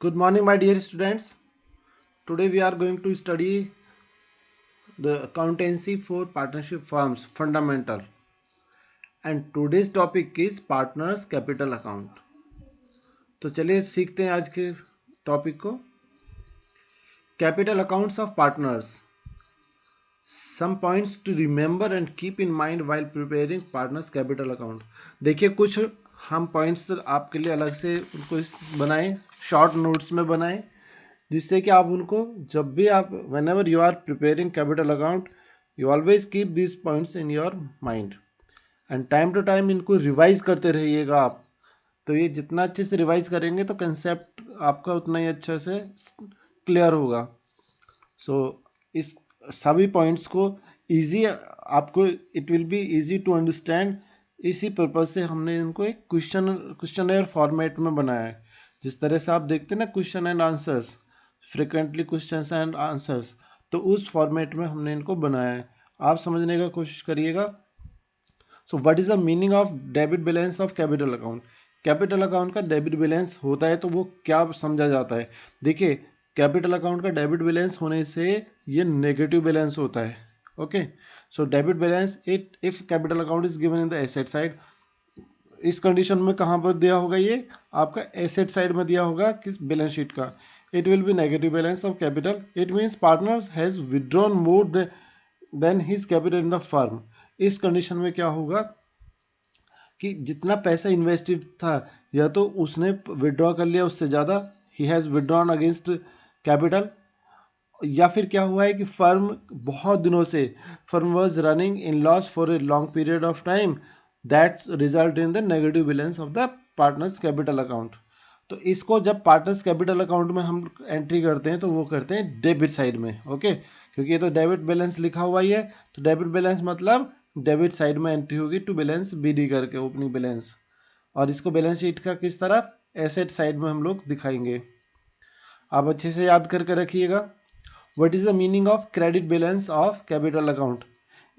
Good morning, my dear students. Today we are going to study the accountancy for partnership firms fundamental, and today's topic is partners capital account. तो चलिए सीखते हैं आज के topic को. Capital accounts of partners. Some points to remember and keep in mind while preparing partners capital account. देखिए कुछ हम पॉइंट्स आपके लिए अलग से उनको बनाएं, शॉर्ट नोट्स में बनाएं, जिससे कि आप उनको जब भी आप when you are preparing capital account you always keep this points in your mind and time to time इनको रिवाइज करते रहिएगा आप. तो ये जितना अच्छे से रिवाइज करेंगे तो कंसेप्ट आपका उतना ही अच्छे से क्लियर होगा. सो इस सभी पॉइंट्स को इजी आपको it will be easy to understand. इसी पर्पज से हमने इनको एक क्वेश्चनर फॉर्मेट में बनाया है. जिस तरह से आप देखते हैं ना question and answers, frequently questions and answers, तो उस फॉर्मेट में हमने इनको बनाया है. आप समझने का कोशिश करिएगा. So what is the meaning of debit balance of capital account. Capital account का डेबिट बैलेंस होता है तो वो क्या समझा जाता है. देखिए कैपिटल अकाउंट का डेबिट बैलेंस होने से ये नेगेटिव बैलेंस होता है. Okay, so debit balance it if capital account is given in the asset side. इस कंडीशन में कहाँ पर दिया होगा, ये आपका एसेट साइड में दिया होगा किस बैलेंस शीट का. it will be negative balance of capital. It means partners has withdrawn more than his capital in the firm. इस कंडीशन में क्या होगा कि जितना पैसा इन्वेस्टेड था या तो उसने विड्रॉ कर लिया उससे ज़्यादा, he has withdrawn against capital, या फिर क्या हुआ है कि फर्म बहुत दिनों से firm was running in loss for a long period of time that result in the negative balance of the partners capital account. तो इसको जब पार्टनर्स कैपिटल अकाउंट में हम एंट्री करते हैं तो वो करते हैं डेबिट साइड में. ओके, क्योंकि ये तो डेबिट बैलेंस लिखा हुआ ही है, तो डेबिट बैलेंस मतलब डेबिट साइड में एंट्री होगी टू बैलेंस बीडी करके ओपनिंग बैलेंस. और इसको बैलेंस शीट का किस तरफ, एसेट साइड में हम लोग दिखाएंगे. आप अच्छे से याद करके रखिएगा. What is the meaning of credit balance of capital account.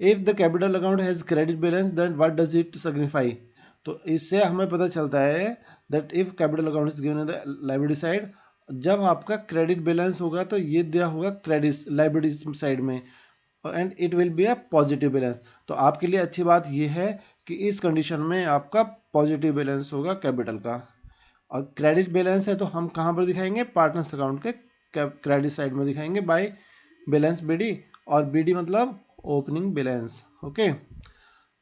If the capital account has credit balance then what does it signify. तो इससे हमें पता चलता है that if capital account is given in the liability side, जब आपका credit balance होगा तो ये दिया होगा क्रेडिट लायबिलिटी साइड में and it will be a positive balance. तो आपके लिए अच्छी बात यह है कि इस कंडीशन में आपका पॉजिटिव बैलेंस होगा कैपिटल का. और क्रेडिट बैलेंस है तो हम कहाँ पर दिखाएंगे, पार्टनर्स अकाउंट के क्रेडिट साइड में दिखाएंगे बाय बैलेंस बीडी, और बीडी मतलब opening balance. Okay,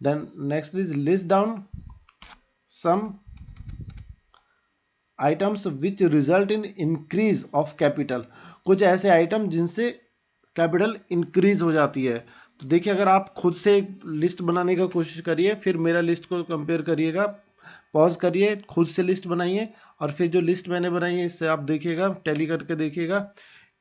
then next is list down some items which result in increase of capital. कुछ ऐसे आइटम जिनसे कैपिटल इंक्रीज हो जाती है. तो देखिए अगर आप खुद से एक लिस्ट बनाने का कोशिश करिए, फिर मेरा लिस्ट को कंपेयर करिएगा, पॉज करिए, खुद से लिस्ट बनाइए, और फिर जो लिस्ट मैंने बनाई है इससे आप देखिएगा, टैली करके देखिएगा.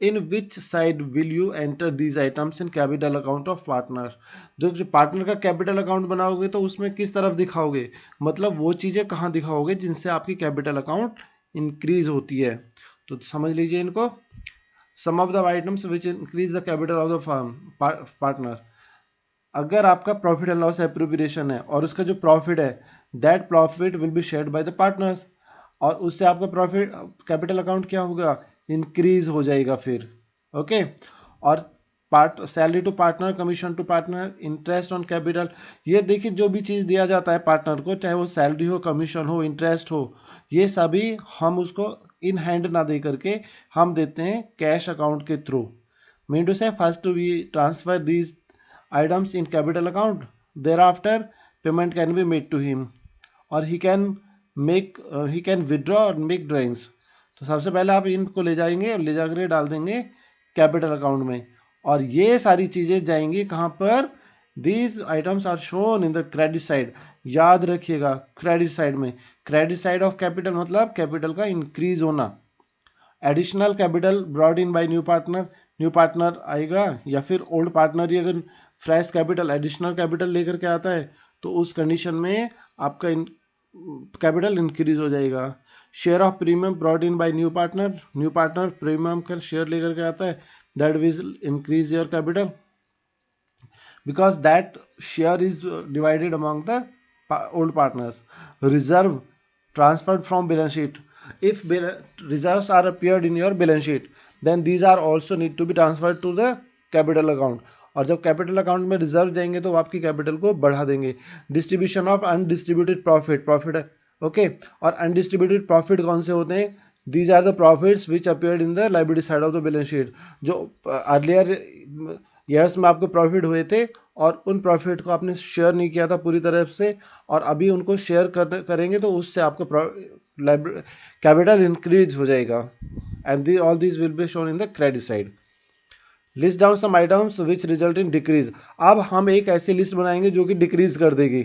In which side will you enter these items in capital account of partner. जो पार्टनर का कैपिटल अकाउंट बनाओगे तो उसमें किस तरफ दिखाओगे, मतलब वो चीज़ें कहाँ दिखाओगे जिनसे आपकी कैपिटल अकाउंट इंक्रीज होती है. तो समझ लीजिए इनको. Sum of the items which increase the capital of the firm partner. अगर आपका प्रॉफिट एंड लॉस एप्रोप्रिएशन है और उसका जो प्रॉफिट है that profit will be shared by the partners, और उससे आपका प्रॉफिट कैपिटल अकाउंट क्या होगा, इंक्रीज हो जाएगा फिर. ओके, और part salary to partner, commission to partner, interest on capital. ये देखिए जो भी चीज़ दिया जाता है पार्टनर को, चाहे वो सैलरी हो, कमीशन हो, इंटरेस्ट हो, ये सभी हम उसको इन हैंड ना दे करके हम देते हैं कैश अकाउंट के through. Mean to say first we transfer these items in capital account, thereafter payment can be made to him or he can withdraw और make drawings. तो सबसे पहले आप इनको ले जाएंगे और ले जाकर डाल देंगे कैपिटल अकाउंट में, और ये सारी चीज़ें जाएंगी कहाँ पर, these items are shown in the credit side. याद रखिएगा क्रेडिट साइड में, क्रेडिट साइड ऑफ कैपिटल मतलब कैपिटल का इंक्रीज होना. Additional capital brought in by new partner आएगा, या फिर ओल्ड पार्टनर ही अगर फ्रेश कैपिटल एडिशनल कैपिटल लेकर के आता है तो उस कंडीशन में आपका कैपिटल इंक्रीज हो जाएगा. Share of premium brought in by new partner premium का शेयर लेकर के आता है, that will increase your capital because that share is divided among the old partners. Reserve transferred from balance sheet. if reserves are appeared in your balance sheet, then these are also need to be transferred to the capital account. और जब capital account में reserve जाएंगे तो वो आपकी capital को बढ़ा देंगे. Distribution of undistributed profit, profit है ओके. और अनडिस्ट्रीब्यूटेड प्रॉफिट कौन से होते हैं? These are the profits which appeared in the liability side of the balance sheet. जो अर्लियर ईयर्स में आपको प्रॉफिट हुए थे और उन प्रॉफिट को आपने शेयर नहीं किया था पूरी तरह से, और अभी उनको शेयर करेंगे तो उससे आपका कैपिटल इंक्रीज हो जाएगा. And all this will be shown in the credit side. List down some items which result in decrease. अब हम एक ऐसी लिस्ट बनाएंगे जो कि डिक्रीज कर देगी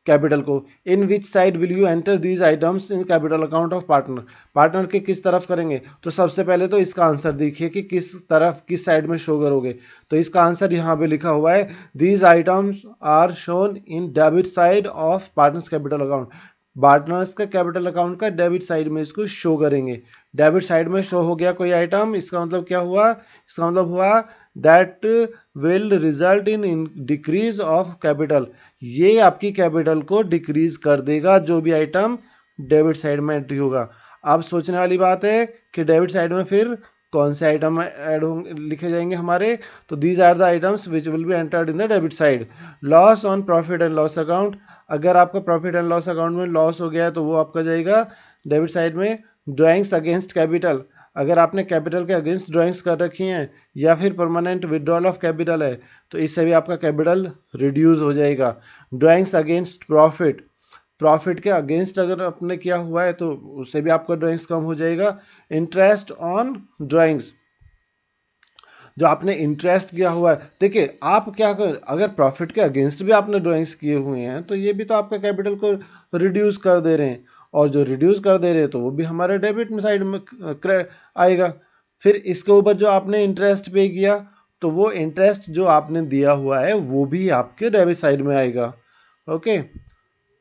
कैपिटल को. In which side will you enter these items in capital account of partner. Partner के किस तरफ करेंगे? तो सबसे पहले तो इसका आंसर देखिए कि किस तरफ किस साइड में शो करोगे. तो इसका आंसर यहाँ पे लिखा हुआ है, these items are shown in debit side of partners capital account. Partners का कैपिटल अकाउंट का डेबिट साइड में इसको शो करेंगे. डेबिट साइड में शो हो गया कोई आइटम, इसका मतलब क्या हुआ? इसका मतलब हुआ that will result in decrease of capital. ये आपकी कैपिटल को डिक्रीज कर देगा जो भी आइटम डेबिट साइड में एंट्री होगा. अब सोचने वाली बात है कि डेबिट साइड में फिर कौन से आइटम ऐड होंगे, लिखे जाएंगे हमारे. तो these are the items which will be entered in the debit side. Loss on profit and loss account. अगर आपका प्रॉफिट एंड लॉस अकाउंट में लॉस हो गया है तो वो आपका जाएगा डेबिट साइड में. Drawings against capital. अगर आपने कैपिटल के अगेंस्ट ड्राइंग्स कर रखी हैं या फिर परमानेंट विड्रॉल ऑफ कैपिटल है तो इससे भी आपका कैपिटल रिड्यूस हो जाएगा. Drawings against profit. प्रॉफिट के अगेंस्ट अगर आपने किया हुआ है तो उससे भी आपका ड्राइंग्स कम हो जाएगा. Interest on drawings. जो आपने इंटरेस्ट किया हुआ है, देखिए आप क्या कर, अगर प्रॉफिट के अगेंस्ट भी आपने ड्राइंग्स किए हुए हैं तो ये भी तो आपका कैपिटल को रिड्यूस कर दे रहे हैं. और जो रिड्यूस कर दे रहे हैं तो वो भी हमारे डेबिट में साइड में आएगा. फिर इसके ऊपर जो आपने इंटरेस्ट पे किया तो वो इंटरेस्ट जो आपने दिया हुआ है वो भी आपके डेबिट साइड में आएगा. Okay.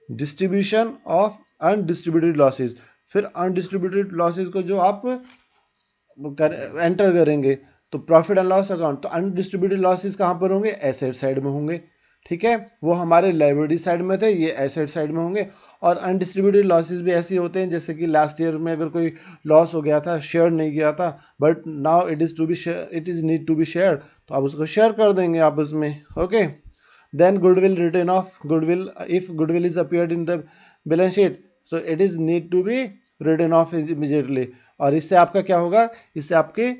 Distribution of undistributed losses. फिर अनडिस्ट्रीब्यूटेड लॉसेज को जो आप एंटर करेंगे तो प्रॉफिट एंड लॉस अकाउंट. तो अनडिस्ट्रीब्यूटेड लॉसेज कहाँ पर होंगे? एसेट साइड में होंगे. ठीक है, वो हमारे लायबिलिटी साइड में थे, ये एसेट साइड में होंगे. और अनडिस्ट्रीब्यूटेड लॉसेज भी ऐसे होते हैं जैसे कि लास्ट ईयर में अगर कोई लॉस हो गया था, शेयर नहीं किया था, but now it is need to be share, तो आप उसको शेयर कर देंगे आपस में. Okay. Then goodwill return of goodwill. If goodwill is appeared in the balance sheet so it is need to be return of immediately. और इससे आपका क्या होगा? इससे आपके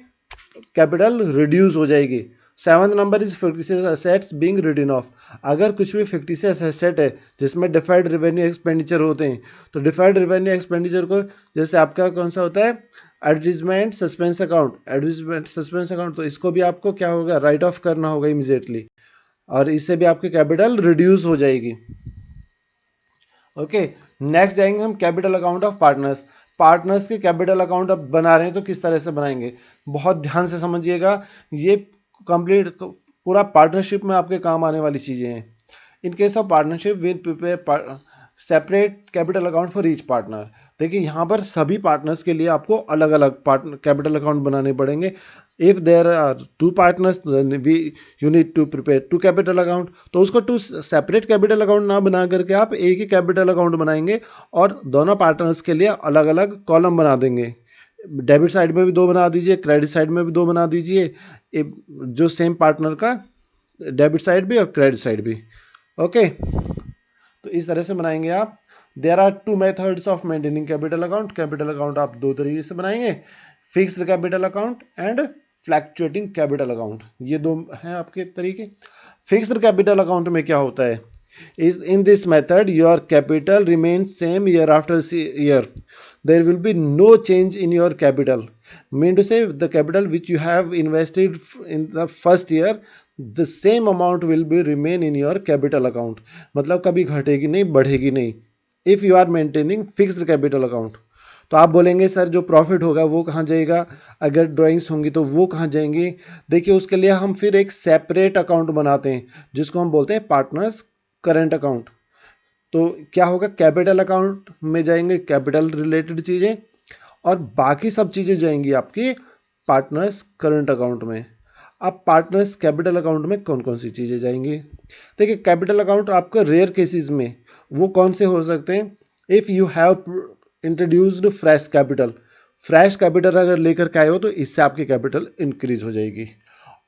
कैपिटल रिड्यूस हो जाएगी. Seventh number is fictitious assets being written off. अगर कुछ भी फिक्टिशियस एसेट है जिसमें डिफर्ड रेवेन्यू एक्सपेंडिचर होते हैं तो डिफर्ड रेवेन्यू एक्सपेंडिचर को जैसे आपका कौन सा होता है? Advertisement suspense account. Advertisement suspense account, तो इसको भी आपको क्या होगा? राइट ऑफ करना होगा इमीडिएटली. और इससे भी आपकी कैपिटल रिड्यूस हो जाएगी. ओके. नेक्स्ट जाएंगे हम capital account of partners. Partners के कैपिटल अकाउंट अब बना रहे हैं तो किस तरह से बनाएंगे? बहुत ध्यान से समझिएगा, ये कंप्लीट पूरा पार्टनरशिप में आपके काम आने वाली चीज़ें हैं. In case of partnership will prepare separate capital account for each partner. देखिए यहाँ पर सभी पार्टनर्स के लिए आपको अलग अलग कैपिटल अकाउंट बनाने पड़ेंगे. If there are two partners you need to prepare two capital account. तो उसको टू सेपरेट कैपिटल अकाउंट ना बना करके आप एक ही कैपिटल अकाउंट बनाएंगे और दोनों पार्टनर्स के लिए अलग अलग कॉलम बना देंगे. डेबिट साइड में भी दो बना दीजिए, क्रेडिट साइड में भी दो बना दीजिए, जो सेम पार्टनर का डेबिट साइड भी और क्रेडिट साइड भी. ओके. तो इस तरह से बनाएंगे आप. There are two methods of maintaining capital account. Capital account आप दो तरीके से बनाएंगे, fixed capital account and fluctuating capital account. ये दो हैं आपके तरीके. फिक्स्ड कैपिटल अकाउंट में क्या होता है? Is in this method your capital remains same year after year. there will be no change in your capital. Mean to say the capital which you have invested in the first year, the same amount will be remain in your capital account. मतलब कभी घटेगी नहीं, बढ़ेगी नहीं. if you are maintaining fixed capital account. तो आप बोलेंगे sir जो प्रॉफिट होगा वो कहाँ जाएगा? अगर ड्राइंग्स होंगी तो वो कहाँ जाएंगी? देखिए उसके लिए हम फिर एक सेपरेट अकाउंट बनाते हैं जिसको हम बोलते हैं पार्टनर्स करंट अकाउंट. तो क्या होगा? कैपिटल अकाउंट में जाएंगे कैपिटल रिलेटेड चीज़ें और बाकी सब चीज़ें जाएंगी आपकी पार्टनर्स करंट अकाउंट में. अब पार्टनर्स कैपिटल अकाउंट में कौन कौन सी चीज़ें जाएंगी? देखिए कैपिटल अकाउंट आपका रेयर केसेस में वो कौन से हो सकते हैं? If you have introduced fresh capital, fresh capital अगर लेकर के आए हो तो इससे आपकी कैपिटल इंक्रीज हो जाएगी।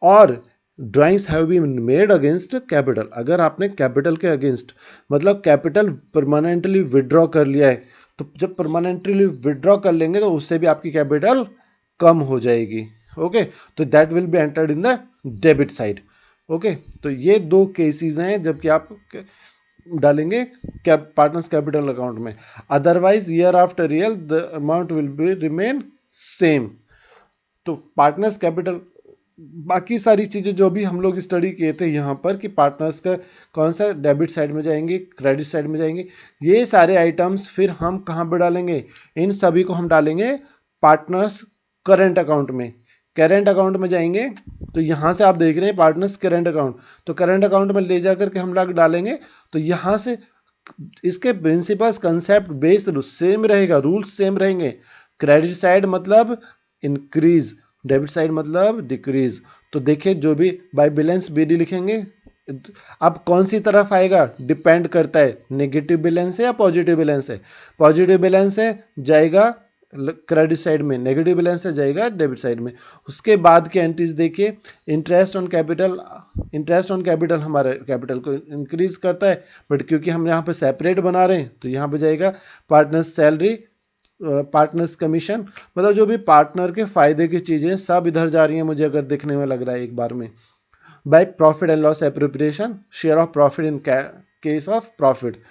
और drawings have been made against capital, अगर आपने कैपिटल के अगेंस्ट मतलब कैपिटल परमानेंटली विड्रॉ कर लिया है, तो जब परमानेंटली विड्रॉ कर लेंगे तो उससे भी आपकी कैपिटल कम हो जाएगी। ओके, तो that will be entered in the debit side. Okay, तो ये दो केसेस हैं जबकि आप डालेंगे पार्टनर्स कैपिटल अकाउंट में। Otherwise year after year the amount will be remain same. तो पार्टनर्स कैपिटल, बाकी सारी चीज़ें जो भी हम लोग स्टडी किए थे यहाँ पर कि पार्टनर्स का कौन सा डेबिट साइड में जाएंगे, क्रेडिट साइड में जाएंगे, ये सारे आइटम्स फिर हम कहाँ पर डालेंगे, इन सभी को हम डालेंगे पार्टनर्स करेंट अकाउंट में। करेंट अकाउंट में जाएंगे तो यहाँ से आप देख रहे हैं पार्टनर्स करेंट अकाउंट, तो करेंट अकाउंट में ले जाकर के हम लोग डालेंगे तो यहाँ से इसके प्रिंसिपल्स कंसेप्ट बेस्ड सेम रहेगा, रूल्स सेम रहेंगे। क्रेडिट साइड मतलब इंक्रीज, डेबिट साइड मतलब डिक्रीज। तो देखिए जो भी बाय बैलेंस बीडी लिखेंगे, अब कौन सी तरफ आएगा डिपेंड करता है, नेगेटिव बैलेंस है या पॉजिटिव बैलेंस है। पॉजिटिव बैलेंस है जाएगा क्रेडिट साइड में, नेगेटिव बैलेंस है जाएगा डेबिट साइड में। उसके बाद के एंट्रीज देखिए, interest on capital, interest on capital हमारे कैपिटल को इंक्रीज करता है, बट क्योंकि हम यहाँ पे सेपरेट बना रहे हैं तो यहाँ पे जाएगा पार्टनर्स सैलरी, पार्टनर्स कमीशन, मतलब जो भी पार्टनर के फायदे की चीज़ें सब इधर जा रही हैं मुझे अगर देखने में लग रहा है एक बार में। By profit and loss appropriation, share of profit in case of profit.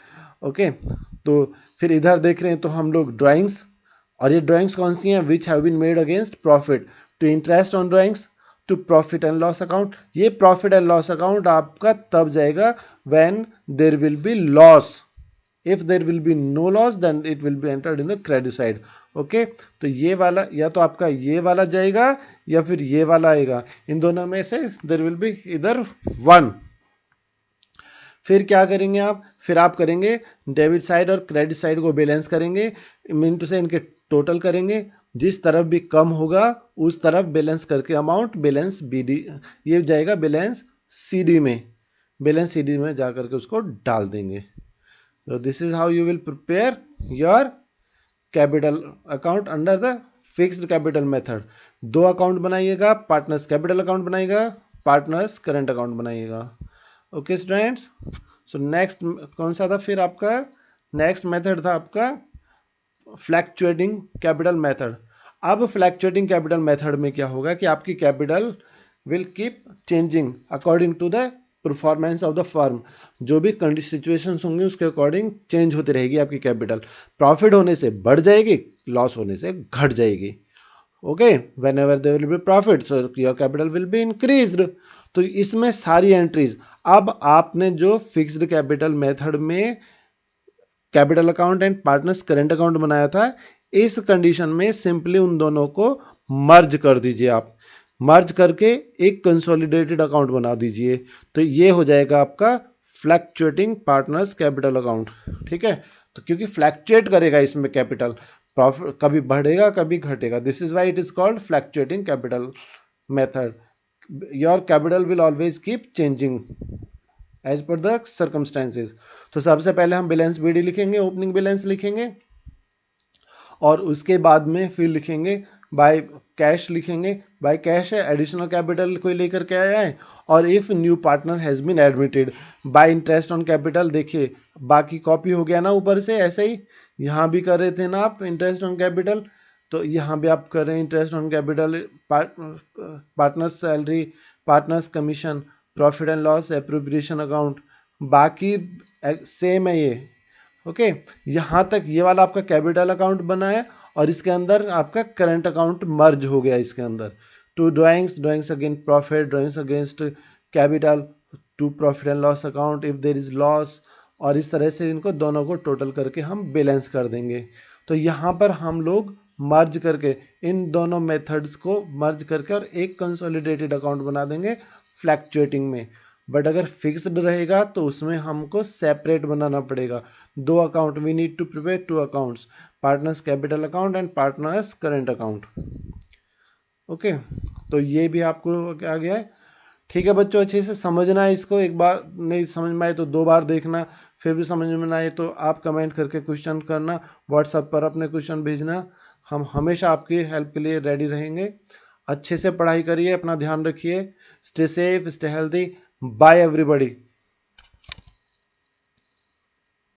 Okay, तो फिर इधर देख रहे हैं तो हम लोग ड्राइंग्स, और ये ड्राइंग्स कौन सी हैं, which have been made against profit, to interest on drawings, to profit and loss account. ये प्रॉफिट एंड लॉस अकाउंट आपका तब जाएगा when there will be loss, if there will be no loss then it will be entered in the credit side। Okay, तो ये वाला या तो आपका ये वाला जाएगा या फिर ये वाला आएगा, इन दोनों में से there will be either one। फिर क्या करेंगे आप, फिर आप करेंगे डेबिट साइड और क्रेडिट साइड को बैलेंस करेंगे, मीन से इनके टोटल करेंगे, जिस तरफ भी कम होगा उस तरफ बैलेंस करके अमाउंट बैलेंस बीडी, ये जाएगा बैलेंस सीडी में, बैलेंस सीडी में जा करके उसको डाल देंगे। So this is how you will prepare your capital account under the fixed capital method। दो अकाउंट बनाइएगा, पार्टनर्स कैपिटल अकाउंट बनाइएगा, पार्टनर्स करंट अकाउंट बनाइएगा। ओके स्टूडेंट्स, सो नेक्स्ट कौन सा था फिर आपका, नेक्स्ट मेथड था आपका फ्लैक्चुएटिंग कैपिटल मेथड। अब फ्लैक्चुएटिंग कैपिटल मेथड में क्या होगा कि आपकी capital will keep changing according to the performance of the firm, जो भी सिचुएशंस होंगे उसके अकॉर्डिंग चेंज होती रहेगी आपकी कैपिटल। प्रॉफिट होने से बढ़ जाएगी, लॉस होने से घट जाएगी। Okay, whenever there will be profit so your capital will be increased. तो इसमें सारी एंट्रीज, अब आपने जो फिक्स्ड कैपिटल मेथड में capital account and partners current account बनाया था, इस कंडीशन में सिंपली उन दोनों को मर्ज कर दीजिए आप, मर्ज करके एक कंसोलिडेटेड अकाउंट बना दीजिए, तो ये हो जाएगा आपका फ्लैक्चुएटिंग पार्टनर्स कैपिटल अकाउंट। ठीक है, तो क्योंकि फ्लैक्चुएट करेगा इसमें कैपिटल, प्रॉफिट कभी बढ़ेगा कभी घटेगा, this is why it is called fluctuating capital method. Your capital will always keep changing as per the circumstances. तो सबसे पहले हम बैलेंस बीडी लिखेंगे, ओपनिंग बैलेंस लिखेंगे, और उसके बाद में फिर लिखेंगे बाय कैश, लिखेंगे बाय कैश है एडिशनल कैपिटल कोई लेकर के आया है, और if new partner has been admitted by interest on capital. देखिए बाकी कॉपी हो गया ना ऊपर से, ऐसे ही यहाँ भी कर रहे थे ना आप इंटरेस्ट ऑन कैपिटल, तो यहाँ भी आप कर रहे हैं interest on capital, partners salary, partners commission, profit and loss appropriation account, बाकी सेम है ये। ओके, यहाँ तक ये वाला आपका कैपिटल अकाउंट बना है और इसके अंदर आपका करंट अकाउंट मर्ज हो गया इसके अंदर। To drawings, drawings against profit, drawings against capital, to profit and loss account if there is loss, और इस तरह से इनको दोनों को टोटल करके हम बैलेंस कर देंगे। तो यहाँ पर हम लोग मर्ज करके इन दोनों मेथड्स को मर्ज करके और एक कंसोलिडेटेड अकाउंट बना देंगे फ्लैक्चुएटिंग में। बट अगर फिक्स्ड रहेगा तो उसमें हमको सेपरेट बनाना पड़ेगा, दो account, we need to prepare two accounts, partners capital account and partners current account. Okay, तो ये भी आपको आ गया है। ठीक है बच्चों, अच्छे से समझना है इसको, एक बार नहीं समझ में आए तो 2 बार देखना, फिर भी समझ में ना आए तो आप कमेंट करके क्वेश्चन करना, व्हाट्सएप पर अपने क्वेश्चन भेजना। हम हमेशा आपकी हेल्प के लिए रेडी रहेंगे। अच्छे से पढ़ाई करिए, अपना ध्यान रखिए, stay safe, stay healthy, bye everybody.